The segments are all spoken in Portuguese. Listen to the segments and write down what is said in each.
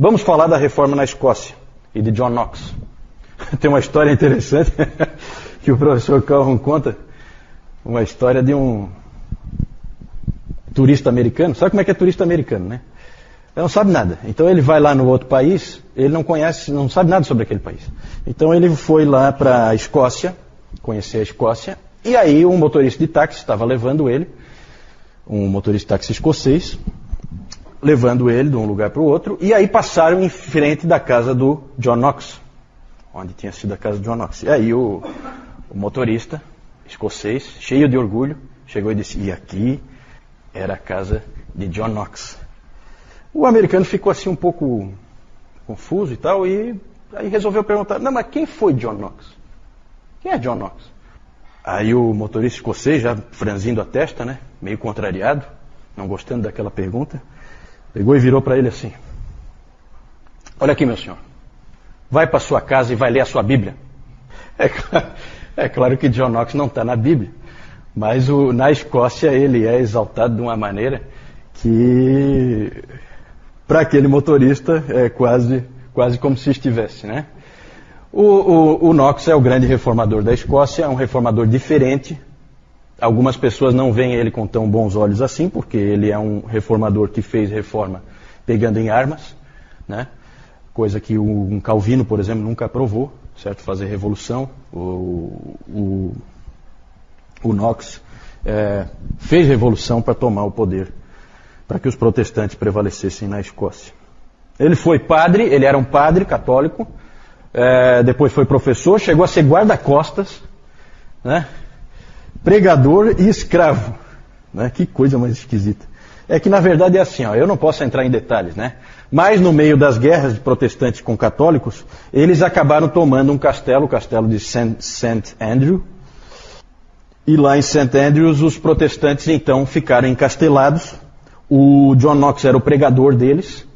Vamos falar da reforma na Escócia e de John Knox. Tem uma história interessante que o professor Calhoun conta, uma história de um turista americano. Sabe como é que é turista americano, né? Ele não sabe nada. Então ele vai lá no outro país, ele não conhece, não sabe nada sobre aquele país. Então ele foi lá para a Escócia, conhecer a Escócia, e aí um motorista de táxi estava levando ele, um motorista de táxi escocês, levando ele de um lugar para o outro, e aí passaram em frente da casa do John Knox, onde tinha sido a casa do John Knox. E aí o motorista escocês, cheio de orgulho, chegou e disse, e aqui era a casa de John Knox. O americano ficou assim um pouco confuso e tal, e aí resolveu perguntar, não, mas quem foi John Knox? Quem é John Knox? Aí o motorista escocês, já franzindo a testa, né, meio contrariado, não gostando daquela pergunta, pegou e virou para ele assim, olha aqui, meu senhor, vai para sua casa e vai ler a sua Bíblia. É claro que John Knox não está na Bíblia, mas na Escócia ele é exaltado de uma maneira que, para aquele motorista, é quase como se estivesse, né? O Knox é o grande reformador da Escócia, é um reformador diferente. Algumas pessoas não veem ele com tão bons olhos assim, porque ele é um reformador que fez reforma pegando em armas, né? Coisa que um Calvino, por exemplo, nunca aprovou, certo? Fazer revolução. O Knox fez revolução para tomar o poder, para que os protestantes prevalecessem na Escócia. Ele foi padre, ele era um padre católico, depois foi professor, chegou a ser guarda-costas, né? Pregador e escravo, né? Que coisa mais esquisita. É que na verdade é assim, ó, eu não posso entrar em detalhes, né? Mas no meio das guerras de protestantes com católicos, eles acabaram tomando um castelo, o castelo de St. Andrew. E lá em St. Andrews os protestantes então ficaram encastelados. O John Knox era o pregador deles,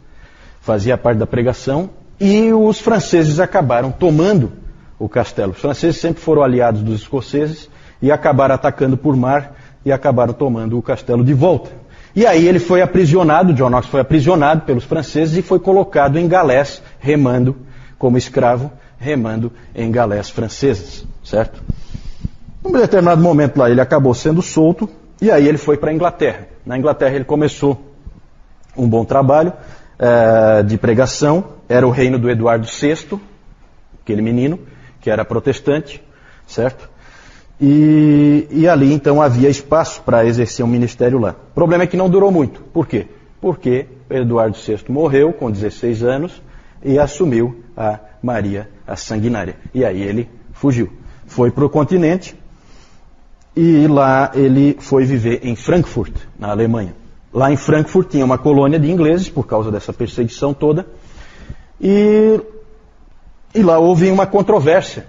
fazia parte da pregação, e os franceses acabaram tomando o castelo. Os franceses sempre foram aliados dos escoceses e acabaram atacando por mar e acabaram tomando o castelo de volta. E aí ele foi aprisionado, John Knox foi aprisionado pelos franceses e foi colocado em galés, remando como escravo, remando em galés francesas, certo? Num determinado momento lá ele acabou sendo solto e aí ele foi para a Inglaterra. Na Inglaterra ele começou um bom trabalho de pregação, era o reino do Eduardo VI, aquele menino que era protestante, certo? E ali então havia espaço para exercer um ministério lá. O problema é que não durou muito. Por quê? Porque Eduardo VI morreu com 16 anos e assumiu a Maria a Sanguinária. E aí ele fugiu. Foi para o continente e lá ele foi viver em Frankfurt, na Alemanha. Lá em Frankfurt tinha uma colônia de ingleses por causa dessa perseguição toda. E lá houve uma controvérsia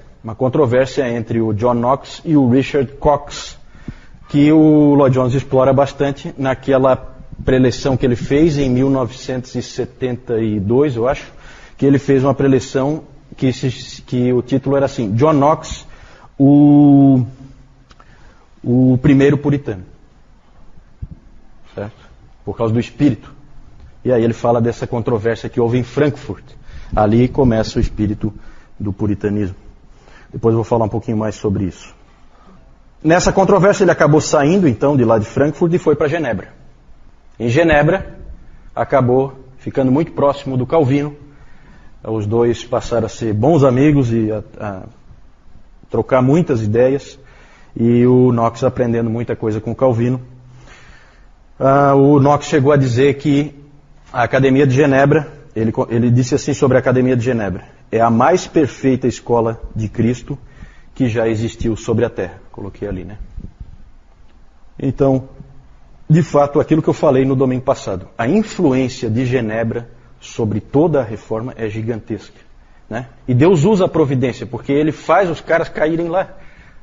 entre o John Knox e o Richard Cox, que o Lloyd Jones explora bastante naquela preleção que ele fez em 1972, eu acho, que ele fez uma preleção que o título era assim, John Knox, o primeiro puritano, certo? Por causa do espírito. E aí ele fala dessa controvérsia que houve em Frankfurt. Ali começa o espírito do puritanismo. Depois eu vou falar um pouquinho mais sobre isso. Nessa controvérsia ele acabou saindo então de lá de Frankfurt e foi para Genebra. Em Genebra acabou ficando muito próximo do Calvino. Os dois passaram a ser bons amigos e a trocar muitas ideias. E o Knox aprendendo muita coisa com o Calvino. O Knox chegou a dizer que a Academia de Genebra, ele disse assim sobre a Academia de Genebra, é a mais perfeita escola de Cristo que já existiu sobre a terra. Coloquei ali, né? Então, de fato, aquilo que eu falei no domingo passado, a influência de Genebra sobre toda a reforma é gigantesca, né? E Deus usa a providência, porque Ele faz os caras caírem lá.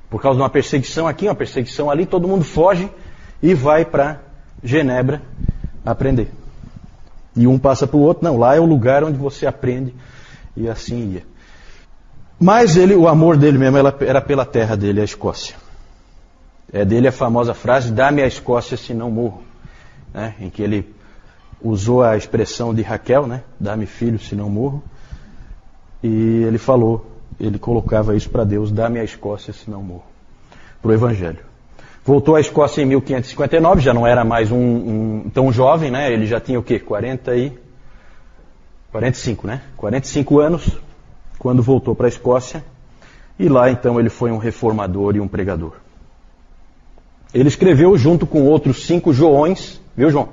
Por causa de uma perseguição aqui, uma perseguição ali, todo mundo foge e vai para Genebra aprender. E um passa para o outro, não, lá é o lugar onde você aprende, e assim ia. Mas o amor dele mesmo era pela terra dele, a Escócia. É dele a famosa frase, dá-me a Escócia se não morro, né? Em que ele usou a expressão de Raquel, né? Dá-me filho, senão morro. E ele falou, ele colocava isso para Deus, dá-me a Escócia, senão morro. Para o Evangelho. Voltou à Escócia em 1559, já não era mais tão jovem, né? Ele já tinha o quê? 45, né? 45 anos, quando voltou para a Escócia. E lá, então, ele foi um reformador e um pregador. Ele escreveu junto com outros 5 Joões, viu, João?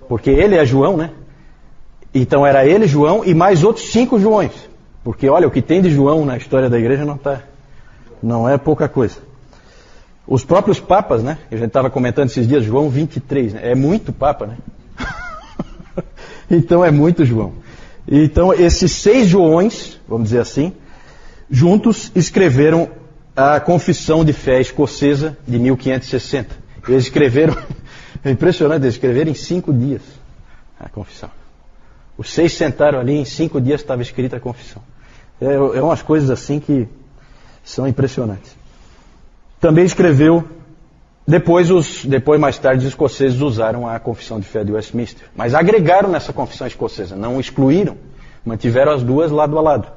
Porque ele é João, né? Então era ele, João, e mais outros 5 Joões. Porque, olha, o que tem de João na história da igreja não é pouca coisa. Os próprios papas, né? A gente estava comentando esses dias, João 23, né? É muito papa, né? Então é muito João. Então esses 6 Joões, vamos dizer assim, juntos escreveram a Confissão de Fé Escocesa de 1560. Eles escreveram, é impressionante, eles escreveram em 5 dias a confissão. Os 6 sentaram ali, em 5 dias estava escrita a confissão. É umas coisas assim que são impressionantes. Também escreveu, depois mais tarde os escoceses usaram a Confissão de Fé de Westminster, mas agregaram nessa Confissão Escocesa, não excluíram, mantiveram as duas lado a lado.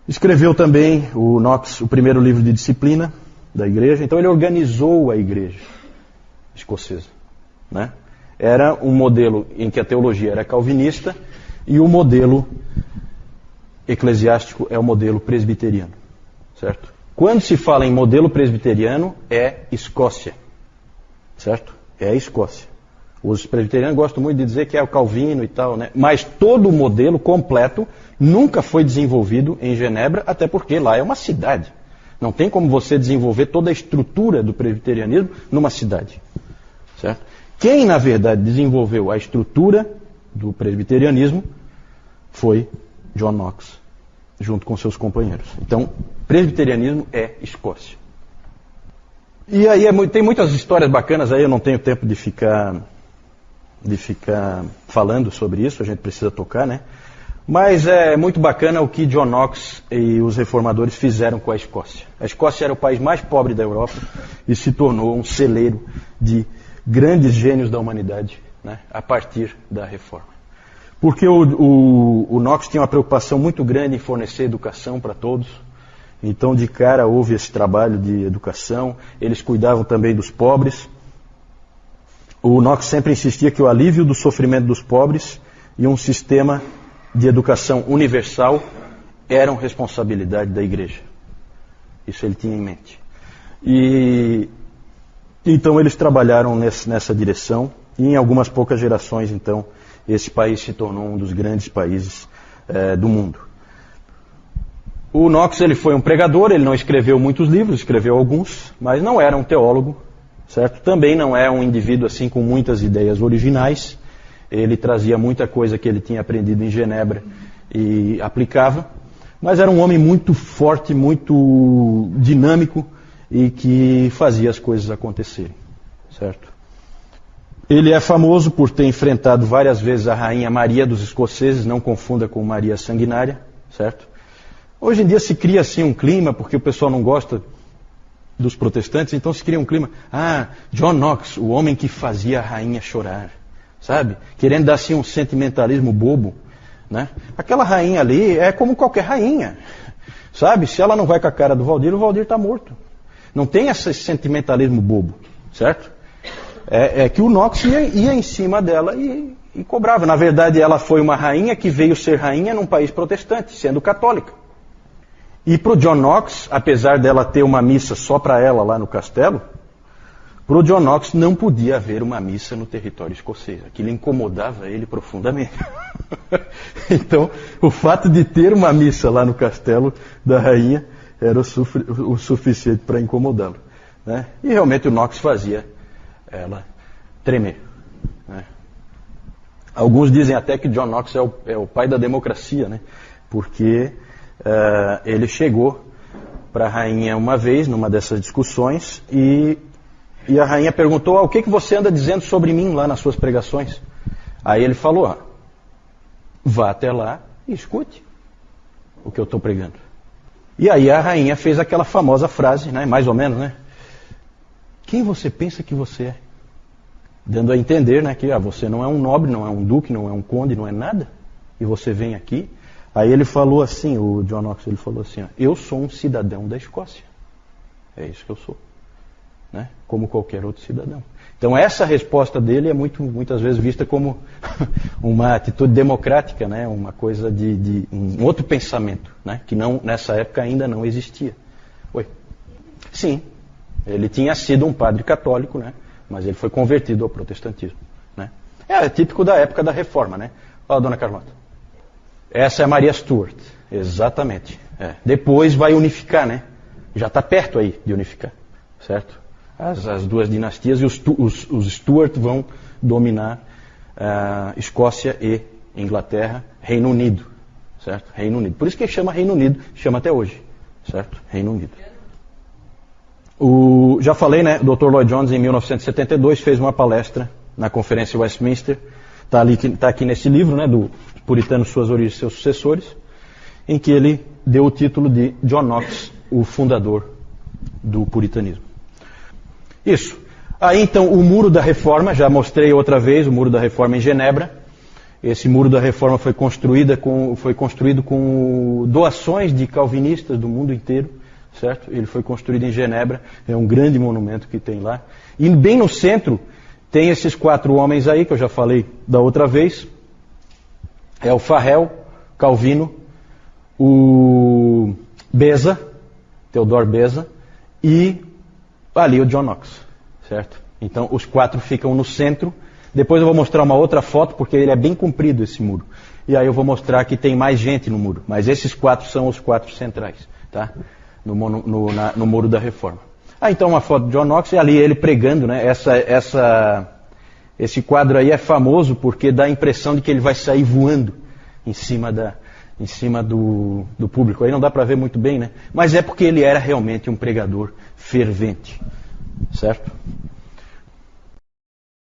Escreveu também o Knox, o primeiro livro de disciplina da igreja, então ele organizou a igreja escocesa, né? Era um modelo em que a teologia era calvinista e o modelo eclesiástico é o modelo presbiteriano, certo? Quando se fala em modelo presbiteriano, é Escócia, certo? É a Escócia. Os presbiterianos gostam muito de dizer que é o Calvino e tal, né? Mas todo o modelo completo nunca foi desenvolvido em Genebra, até porque lá é uma cidade. Não tem como você desenvolver toda a estrutura do presbiterianismo numa cidade, certo? Quem, na verdade, desenvolveu a estrutura do presbiterianismo foi John Knox, junto com seus companheiros. Então, presbiterianismo é Escócia. E aí tem muitas histórias bacanas aí, eu não tenho tempo de ficar falando sobre isso, a gente precisa tocar, né? Mas é muito bacana o que John Knox e os reformadores fizeram com a Escócia. A Escócia era o país mais pobre da Europa e se tornou um celeiro de grandes gênios da humanidade, né, a partir da reforma. Porque o Knox tinha uma preocupação muito grande em fornecer educação para todos. Então, de cara, houve esse trabalho de educação. Eles cuidavam também dos pobres. O Knox sempre insistia que o alívio do sofrimento dos pobres e um sistema de educação universal eram responsabilidade da igreja. Isso ele tinha em mente. E então eles trabalharam nessa direção. E em algumas poucas gerações, então, esse país se tornou um dos grandes países do mundo. O Knox, ele foi um pregador, ele não escreveu muitos livros, escreveu alguns, mas não era um teólogo, certo? Também não é um indivíduo assim com muitas ideias originais. Ele trazia muita coisa que ele tinha aprendido em Genebra e aplicava, mas era um homem muito forte, muito dinâmico e que fazia as coisas acontecerem, certo? Ele é famoso por ter enfrentado várias vezes a rainha Maria dos escoceses, não confunda com Maria Sanguinária, certo? Hoje em dia se cria assim um clima, porque o pessoal não gosta dos protestantes, então se cria um clima, John Knox, o homem que fazia a rainha chorar, sabe? Querendo dar assim um sentimentalismo bobo, né? Aquela rainha ali é como qualquer rainha, sabe? Se ela não vai com a cara do Valdir, o Valdir está morto. Não tem esse sentimentalismo bobo, certo? É que o Knox ia em cima dela e cobrava. Na verdade, ela foi uma rainha que veio ser rainha num país protestante, sendo católica. E para o John Knox, apesar dela ter uma missa só para ela lá no castelo, para o John Knox não podia haver uma missa no território escocês. Aquilo incomodava ele profundamente. Então, o fato de ter uma missa lá no castelo da rainha era o suficiente para incomodá-lo, né? E realmente o Knox fazia ela tremer, né? Alguns dizem até que John Knox é o pai da democracia, né? Porque ele chegou para a rainha uma vez, numa dessas discussões, e a rainha perguntou, o que você anda dizendo sobre mim lá nas suas pregações? Aí ele falou, vá até lá e escute o que eu estou pregando. E aí a rainha fez aquela famosa frase, né, mais ou menos, né? Quem você pensa que você é? dando a entender, né, que você não é um nobre, não é um duque, não é um conde, não é nada, e você vem aqui. Aí ele falou assim, o John Knox, ele falou assim, ó, eu sou um cidadão da Escócia. É isso que eu sou, né? Como qualquer outro cidadão. Então essa resposta dele é muitas vezes vista como uma atitude democrática, né? Uma coisa de um outro pensamento, né? Que não, nessa época ainda não existia. Oi? Sim, ele tinha sido um padre católico, né? Mas ele foi convertido ao protestantismo, né? É típico da época da Reforma, né? Ó, dona Carlota. Essa é a Maria Stuart, exatamente. É. Depois vai unificar, né? Já está perto aí de unificar, certo? As duas dinastias e os Stuart vão dominar Escócia e Inglaterra, Reino Unido, certo? Reino Unido. Por isso que chama Reino Unido, chama até hoje, certo? Reino Unido. Já falei, né? O Dr. Lloyd Jones, em 1972, fez uma palestra na Conferência Westminster, está aqui nesse livro, né? Do Puritano, Suas Origens e Seus Sucessores, em que ele deu o título de John Knox, o fundador do puritanismo. Isso. Aí então o Muro da Reforma, já mostrei outra vez, o Muro da Reforma em Genebra. Esse Muro da Reforma foi construído com doações de calvinistas do mundo inteiro, certo? Ele foi construído em Genebra, é um grande monumento que tem lá. E bem no centro tem esses 4 homens aí, que eu já falei da outra vez. É o Farel, Calvino, o Beza, Theodore Beza, e ali o John Knox, certo? Então os 4 ficam no centro. Depois eu vou mostrar uma outra foto, porque ele é bem comprido esse muro. E aí eu vou mostrar que tem mais gente no muro. Mas esses 4 são os 4 centrais, tá? No Muro da Reforma. Então uma foto de John Knox, e ali ele pregando, né? Esse quadro aí é famoso porque dá a impressão de que ele vai sair voando em cima do público. Aí não dá para ver muito bem, né? Mas é porque ele era realmente um pregador fervente, certo?